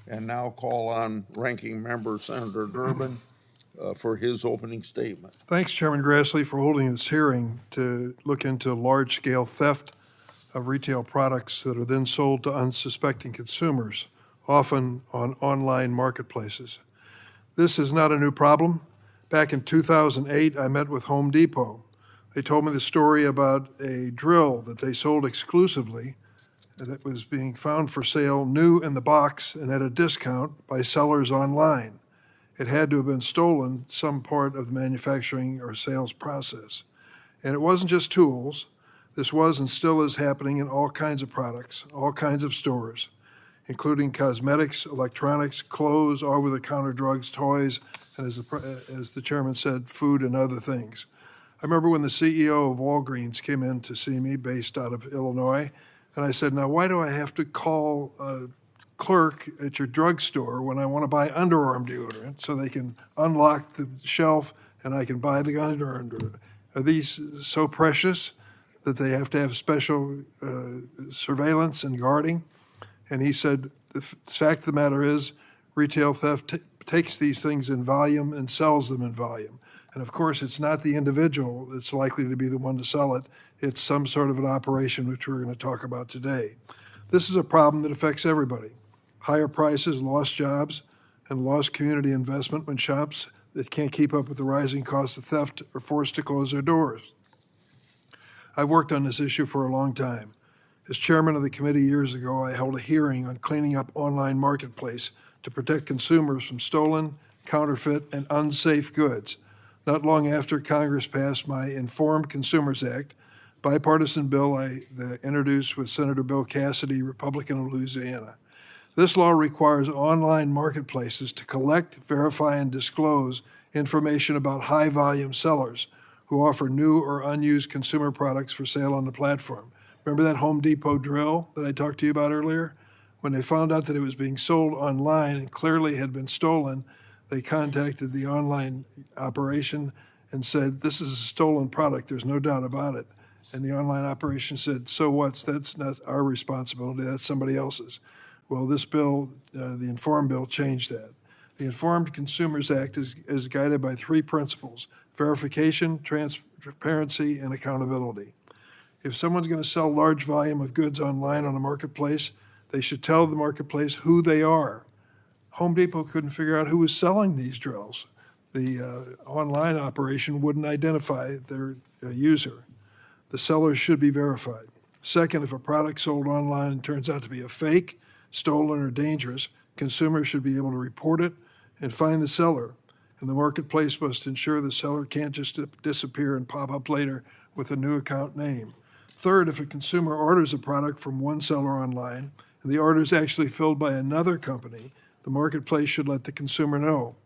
and now call on Ranking Member Senator Durbin for his opening statement. Thanks, Chairman Grassley, for holding this hearing to look into large-scale theft of retail products that are then sold to unsuspecting consumers, often on online marketplaces. This is not a new problem. Back in 2008, I met with Home Depot. They told me the story about a drill that they sold exclusively that was being found for sale new in the box and at a discount by sellers online. It had to have been stolen some part of the manufacturing or sales process. And it wasn't just tools. This was and still is happening in all kinds of products, all kinds of stores, including cosmetics, electronics, clothes, over-the-counter drugs, toys, and as the chairman said, food and other things. I remember when the CEO of Walgreens came in to see me, based out of Illinois, and I said, now why do I have to call a clerk at your drugstore when I want to buy underarm deodorant so they can unlock the shelf and I can buy the underarm deodorant? Are these so precious that they have to have special surveillance and guarding? And he said, the fact of the matter is, retail theft takes these things in volume and sells them in volume. And of course, it's not the individual that's likely to be the one to sell it. It's some sort of an operation, which we're going to talk about today. This is a problem that affects everybody. Higher prices, lost jobs, and lost community investment when shops that can't keep up with the rising cost of theft are forced to close their doors. I've worked on this issue for a long time. As chairman of the committee years ago, I held a hearing on cleaning up online marketplace to protect consumers from stolen, counterfeit, and unsafe goods. Not long after Congress passed my Informed Consumers Act, bipartisan bill I introduced with Senator Bill Cassidy, Republican of Louisiana. This law requires online marketplaces to collect, verify, and disclose information about high-volume sellers who offer new or unused consumer products for sale on the platform. Remember that Home Depot drill that I talked to you about earlier? When they found out that it was being sold online and clearly had been stolen, they contacted the online operation and said, this is a stolen product, there's no doubt about it. And the online operation said, so what? That's not our responsibility, that's somebody else's. Well, this bill, the Informed bill, changed that. The Informed Consumers Act is guided by three principles: verification, transparency, and accountability. If someone's going to sell large volume of goods online on a marketplace, they should tell the marketplace who they are. Home Depot couldn't figure out who was selling these drills. The online operation wouldn't identify their user. The sellers should be verified. Second, if a product sold online turns out to be a fake, stolen, or dangerous, consumers should be able to report it and find the seller. And the marketplace must ensure the seller can't just disappear and pop up later with a new account name. Third, if a consumer orders a product from one seller online and the order is actually filled by another company, the marketplace should let the consumer know.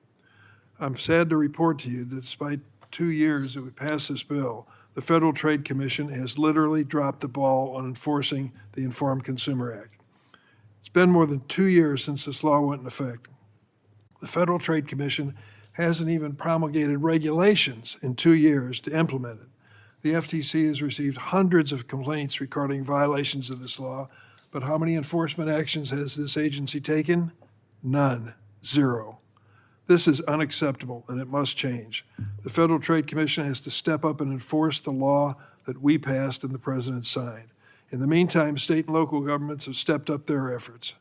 I'm sad to report to you that despite 2 years that we passed this bill, the Federal Trade Commission has literally dropped the ball on enforcing the Informed Consumer Act. It's been more than 2 years since this law went into effect. The Federal Trade Commission hasn't even promulgated regulations in 2 years to implement it. The FTC has received hundreds of complaints regarding violations of this law, but how many enforcement actions has this agency taken? None. Zero. This is unacceptable, and it must change. The Federal Trade Commission has to step up and enforce the law that we passed and the President signed. In the meantime, state and local governments have stepped up their efforts.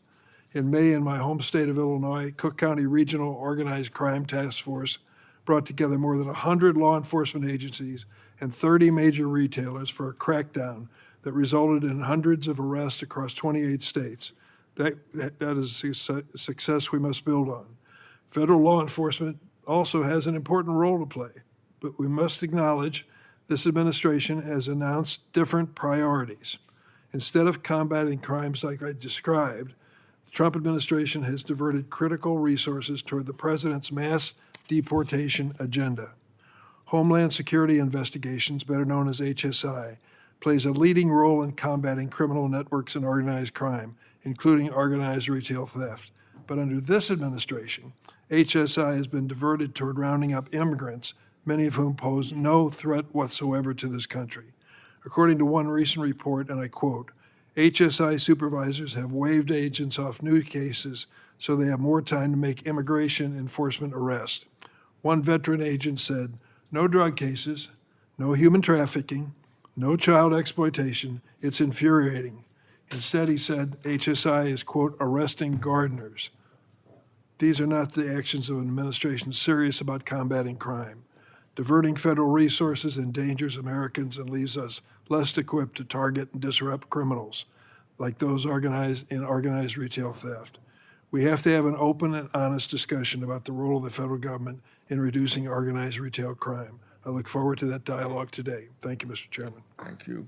In May, in my home state of Illinois, Cook County Regional Organized Crime Task Force brought together more than 100 law enforcement agencies and 30 major retailers for a crackdown that resulted in hundreds of arrests across 28 states. That is a success we must build on. Federal law enforcement also has an important role to play, but we must acknowledge this administration has announced different priorities. Instead of combating crimes like I described, the Trump administration has diverted critical resources toward the president's mass deportation agenda. Homeland Security Investigations, better known as HSI, plays a leading role in combating criminal networks and organized crime, including organized retail theft. But under this administration, HSI has been diverted toward rounding up immigrants, many of whom pose no threat whatsoever to this country. According to one recent report, and I quote, HSI supervisors have waved agents off new cases so they have more time to make immigration enforcement arrests. One veteran agent said, "No drug cases, no human trafficking, no child exploitation. It's infuriating." Instead, he said, HSI is, quote, "arresting gardeners." These are not the actions of an administration serious about combating crime. Diverting federal resources endangers Americans and leaves us less equipped to target and disrupt criminals, like those organized in organized retail theft. We have to have an open and honest discussion about the role of the federal government in reducing organized retail crime. I look forward to that dialogue today. Thank you, Mr. Chairman. Thank you.